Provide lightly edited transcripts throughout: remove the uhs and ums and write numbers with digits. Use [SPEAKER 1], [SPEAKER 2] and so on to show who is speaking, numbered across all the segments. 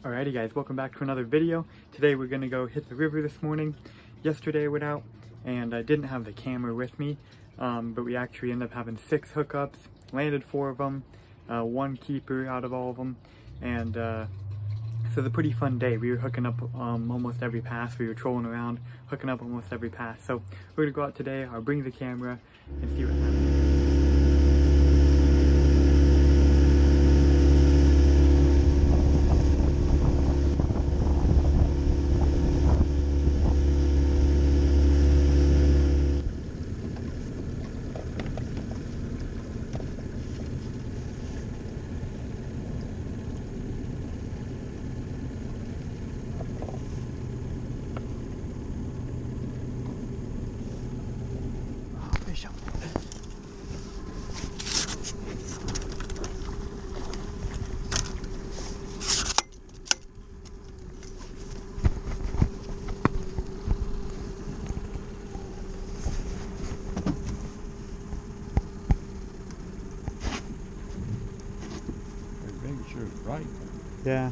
[SPEAKER 1] Alrighty guys, welcome back to another video. Today we're gonna go hit the river this morning. Yesterday I went out and I didn't have the camera with me, but we actually ended up having 6 hookups, landed 4 of them, 1 keeper out of all of them, and so it was a pretty fun day. We were hooking up almost every pass. We were trolling around, hooking up almost every pass. So we're gonna go out today, I'll bring the camera and see what happens.
[SPEAKER 2] Sure, right.
[SPEAKER 1] Yeah.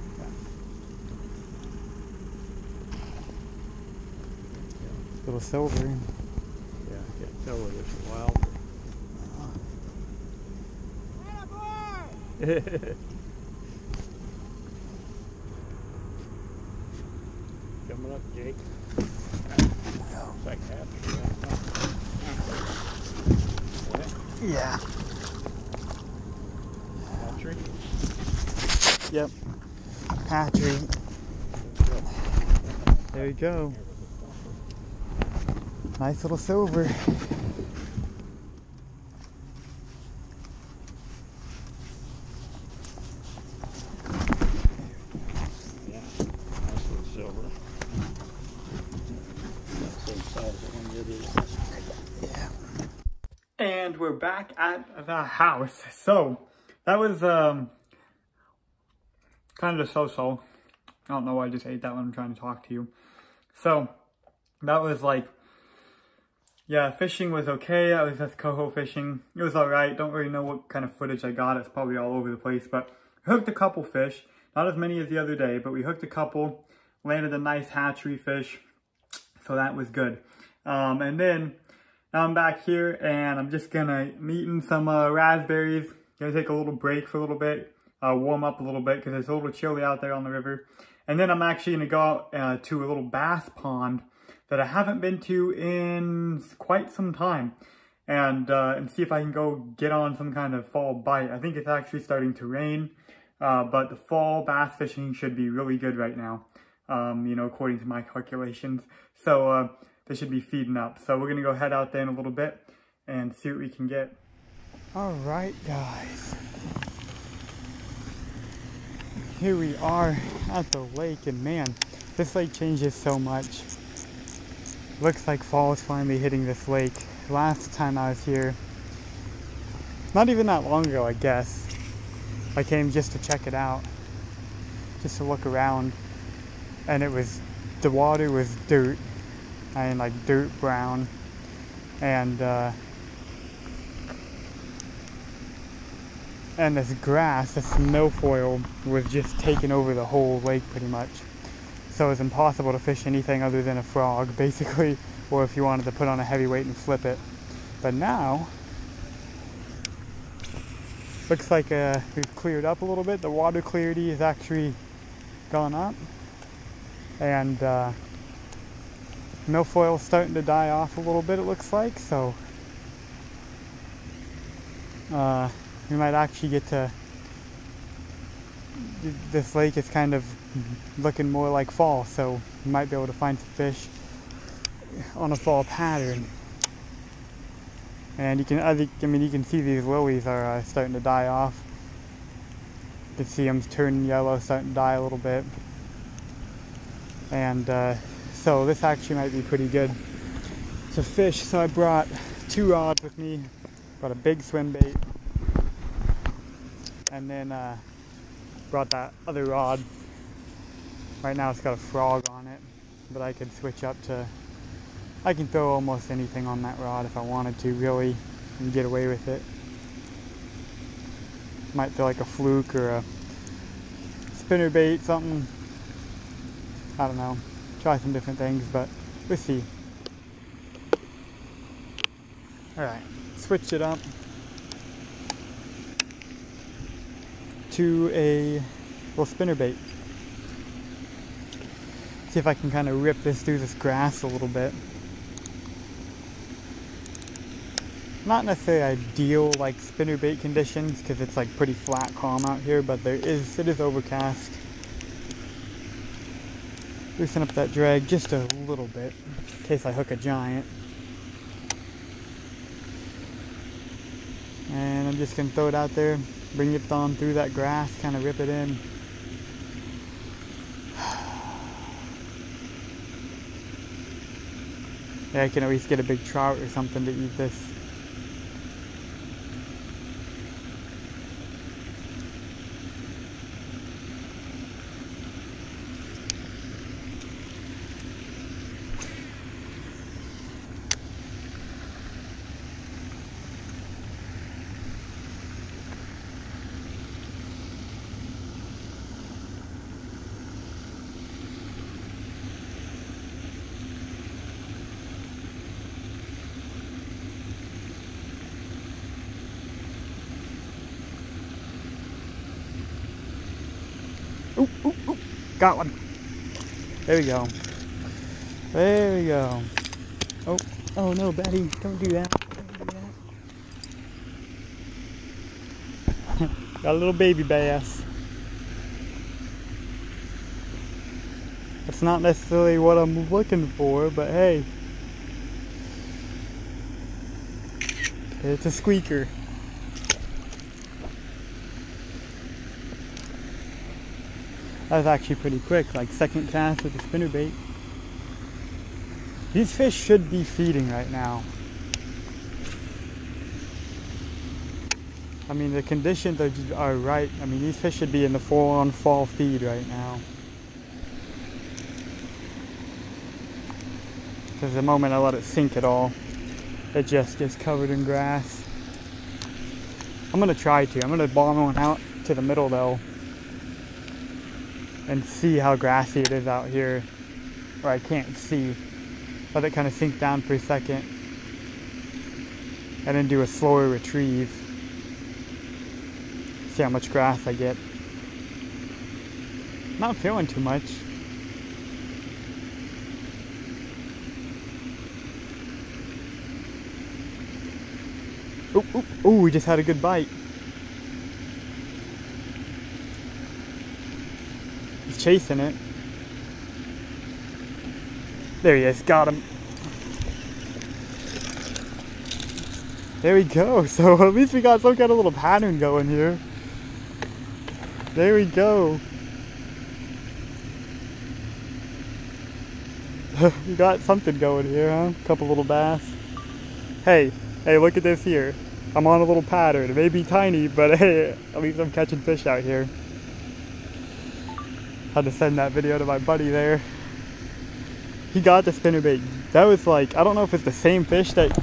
[SPEAKER 1] Little silver.
[SPEAKER 2] Yeah, I can't tell whether it's a wild or... Coming up, Jake. It's like half.
[SPEAKER 1] Yeah.
[SPEAKER 2] Hatchery?
[SPEAKER 1] Yep. Hatchery. There you go. Nice little silver.
[SPEAKER 2] Yeah, nice little silver. That's the same size as the one you did.
[SPEAKER 1] Yeah. And we're back at the house. So that was kind of so-so. I don't know why I just ate that when I'm trying to talk to you. So that was like, yeah, fishing was okay. I was just coho fishing. It was alright. Don't really know what kind of footage I got. It's probably all over the place, but we hooked a couple fish. Not as many as the other day, but we hooked a couple. Landed a nice hatchery fish. So that was good. And then now I'm back here and I'm just gonna be eating some raspberries. Gonna take a little break for a little bit. Warm up a little bit because it's a little chilly out there on the river. And then I'm actually going to go out to a little bass pond that I haven't been to in quite some time. And see if I can go get on some kind of fall bite. I think it's actually starting to rain. But the fall bass fishing should be really good right now. You know, according to my calculations. So they should be feeding up. So we're going to go head out there in a little bit and see what we can get. Alright guys. Here we are at the lake, and man, this lake changes so much. Looks like fall is finally hitting this lake. Last time I was here, not even that long ago, I guess, I came just to check it out, just to look around, and the water was dirt, I mean like dirt brown, and this grass, this milfoil, was just taking over the whole lake pretty much. So it was impossible to fish anything other than a frog, basically, or if you wanted to put on a heavy weight and flip it. But now, looks like we've cleared up a little bit. The water clarity has actually gone up. And milfoil's starting to die off a little bit, it looks like, so we might actually get to, this lake is kind of looking more like fall, so we might be able to find some fish on a fall pattern. And you can, you can see these lilies are starting to die off. You can see them turning yellow, starting to die a little bit. And so this actually might be pretty good to fish. So I brought 2 rods with me, brought a big swim bait, and then brought that other rod. Right now it's got a frog on it, but I could switch up to, I can throw almost anything on that rod if I wanted to, really, and get away with it. Might throw like a fluke or a spinner bait, something I don't know, try some different things, but we'll see. Alright, switch it up to a little spinnerbait. See if I can kind of rip this through this grass a little bit. Not necessarily ideal like spinnerbait conditions because it's like pretty flat calm out here, but it is overcast. Loosen up that drag just a little bit in case I hook a giant. And I'm just gonna throw it out there, bring it on through that grass, kind of rip it in. Yeah, I can at least get a big trout or something to eat this. Ooh, ooh, ooh. Got one. There we go. There we go. Oh, oh no, Betty, don't do that. Don't do that. Got a little baby bass. That's not necessarily what I'm looking for, but hey. It's a squeaker. That was actually pretty quick, like second cast with the spinnerbait. These fish should be feeding right now. I mean, the conditions are right. I mean, these fish should be in the full-on fall feed right now. Because the moment I let it sink at all, it just gets covered in grass. I'm gonna try to. I'm gonna bomb one out to the middle though, and see how grassy it is out here, where I can't see. Let it kind of sink down for a second, and then do a slower retrieve. See how much grass I get. Not feeling too much. Ooh, ooh, ooh, we just had a good bite. He's chasing it. There he is, got him. There we go. So at least we got some kind of little pattern going here. There we go. We got something going here, huh? A couple little bass. Hey, look at this here. I'm on a little pattern. It may be tiny, but hey, at least I'm catching fish out here. Had to send that video to my buddy there. He got the spinnerbait. That was like, I don't know if it's the same fish that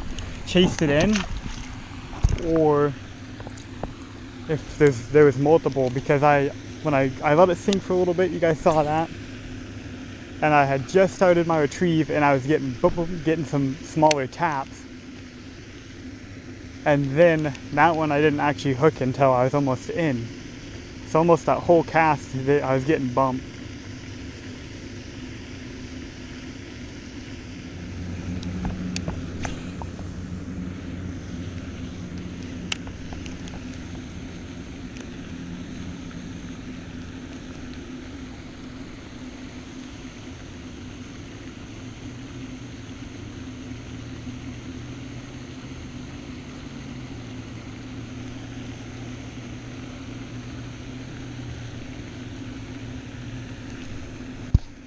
[SPEAKER 1] chased it in, or if there was multiple, because when I let it sink for a little bit, you guys saw that, and I had just started my retrieve and I was getting some smaller taps, and then that one I didn't actually hook until I was almost in. So almost that whole cast I was getting bumped.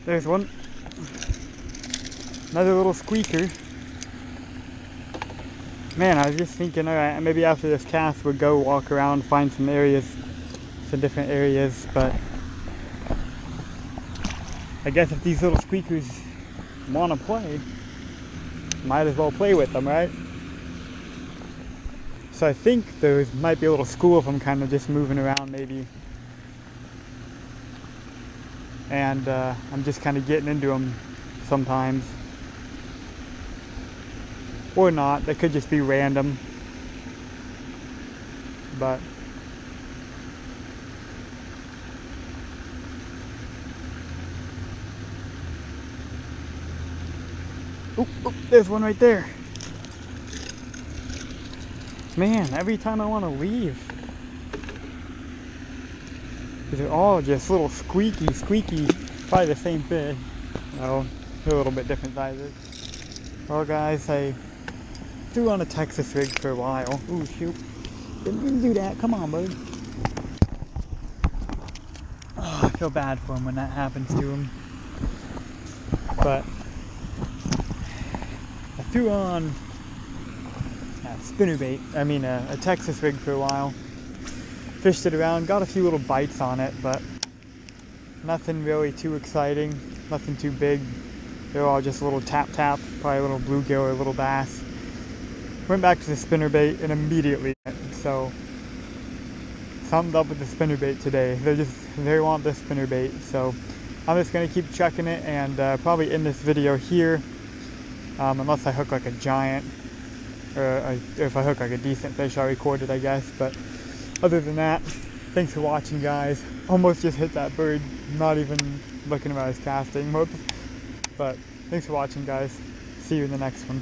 [SPEAKER 1] There's one. Another little squeaker. Man, I was just thinking, alright, maybe after this cast we'll go walk around, find some different areas, but I guess if these little squeakers want to play, might as well play with them, right? So I think there might be a little school if I'm kind of just moving around maybe. and I'm just kind of getting into them sometimes. Or not, they could just be random. But oh, there's one right there. Man, every time I want to leave, they're all just little squeaky, probably the same fish. No, they're a little bit different sizes. Well guys, I threw on a Texas rig for a while. Ooh, shoot. Didn't mean to do that. Come on, bud. Oh, I feel bad for him when that happens to him. But I threw on a spinnerbait. I mean a Texas rig for a while. Fished it around, got a few little bites on it, but nothing really too exciting, nothing too big. They're all just a little tap, probably a little bluegill or a little bass. Went back to the spinnerbait and immediately, so something's up with the spinnerbait today. They want the spinnerbait, so I'm just gonna keep checking it and probably end this video here, unless I hook like a giant, or if I hook like a decent fish, I'll record it, I guess. But other than that, thanks for watching, guys. Almost just hit that bird, not even looking at his casting. But thanks for watching, guys. See you in the next one.